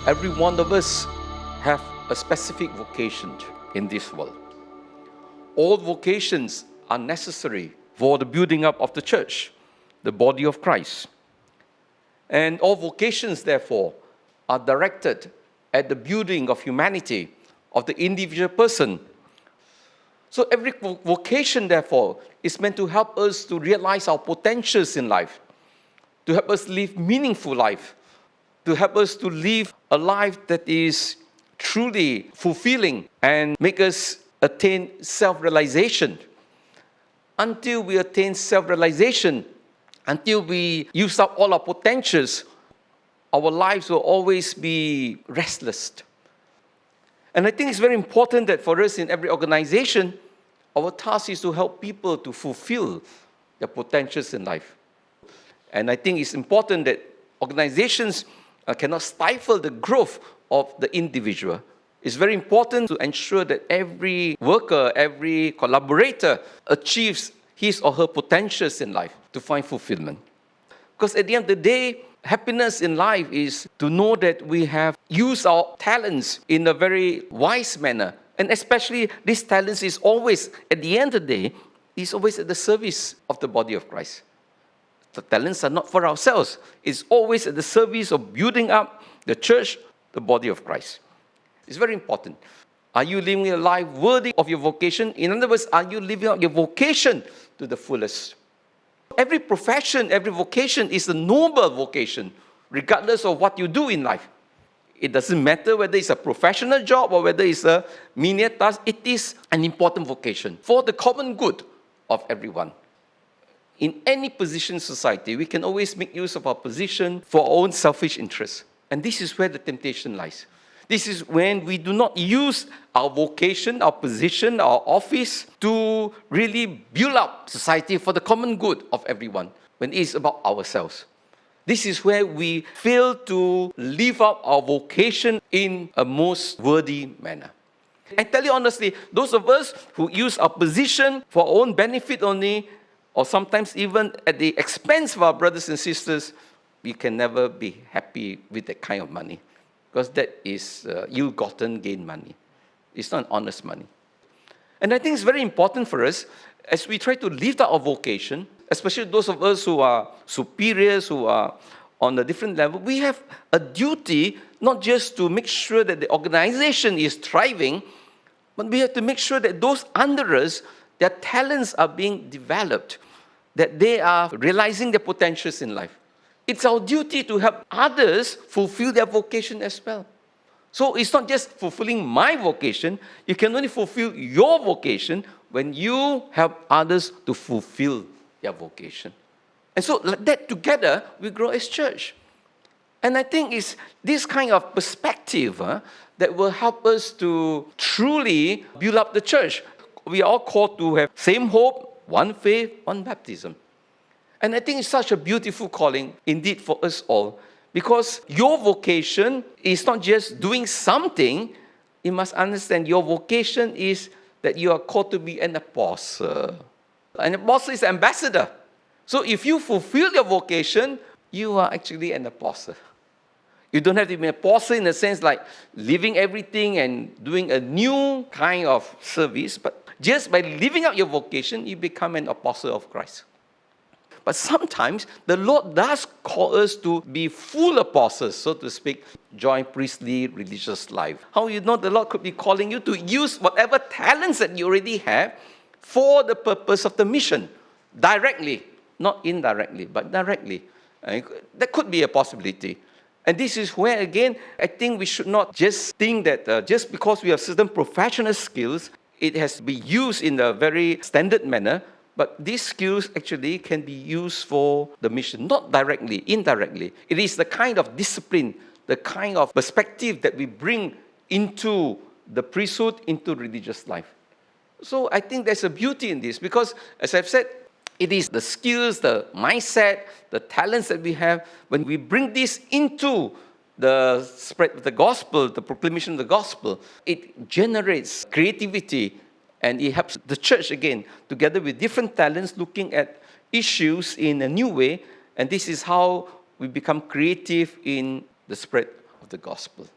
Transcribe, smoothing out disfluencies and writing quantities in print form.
Every one of us have a specific vocation in this world. All vocations are necessary for the building up of the church, the body of Christ. And all vocations, therefore, are directed at the building of humanity, of the individual person. So every vocation, therefore, is meant to help us to realize our potentials in life, to help us live meaningful life, to help us to live a life that is truly fulfilling and make us attain self-realization. Until we attain self-realization, until we use up all our potentials, our lives will always be restless. And I think it's very important that for us in every organization, our task is to help people to fulfill their potentials in life. And I think it's important that organizations cannot stifle the growth of the individual. It's very important to ensure that every worker, every collaborator achieves his or her potentials in life to find fulfillment. Because at the end of the day, happiness in life is to know that we have used our talents in a very wise manner. And especially these talents is always, at the end of the day, is always at the service of the body of Christ. The talents are not for ourselves. It's always at the service of building up the church, the body of Christ. It's very important. Are you living a life worthy of your vocation? In other words, are you living out your vocation to the fullest? Every profession, every vocation is a noble vocation, regardless of what you do in life. It doesn't matter whether it's a professional job or whether it's a menial task. It is an important vocation for the common good of everyone. In any position in society, we can always make use of our position for our own selfish interests. And this is where the temptation lies. This is when we do not use our vocation, our position, our office to really build up society for the common good of everyone, when it is about ourselves. This is where we fail to live out our vocation in a most worthy manner. I tell you honestly, those of us who use our position for our own benefit only, or sometimes even at the expense of our brothers and sisters, we can never be happy with that kind of money. Because that is ill-gotten gain money. It's not honest money. And I think it's very important for us, as we try to lift up our vocation, especially those of us who are superiors, who are on a different level, we have a duty not just to make sure that the organization is thriving, but we have to make sure that those under us, their talents are being developed, that they are realizing their potentials in life. It's our duty to help others fulfill their vocation as well. So it's not just fulfilling my vocation. You can only fulfill your vocation when you help others to fulfill their vocation. And so like that together, we grow as church. And I think it's this kind of perspective that will help us to truly build up the church. We are all called to have same hope, one faith, one baptism. And I think it's such a beautiful calling indeed for us all, because your vocation is not just doing something. You must understand your vocation is that you are called to be an apostle. An apostle is an ambassador. So if you fulfill your vocation, you are actually an apostle. You don't have to be an apostle in the sense like leaving everything and doing a new kind of service, but just by living out your vocation, you become an apostle of Christ. But sometimes the Lord does call us to be full apostles, so to speak, join priestly religious life. How you know the Lord could be calling you to use whatever talents that you already have for the purpose of the mission, directly, not indirectly, but directly. That could be a possibility. And this is where, again, I think we should not just think that just because we have certain professional skills, it has to be used in a very standard manner. But these skills actually can be used for the mission, not directly, indirectly. It is the kind of discipline, the kind of perspective that we bring into the priesthood, into religious life. So I think there's a beauty in this because, as I've said, it is the skills, the mindset, the talents that we have. When we bring this into the spread of the gospel, the proclamation of the gospel, it generates creativity. And it helps the church, again, together with different talents, looking at issues in a new way. And this is how we become creative in the spread of the gospel.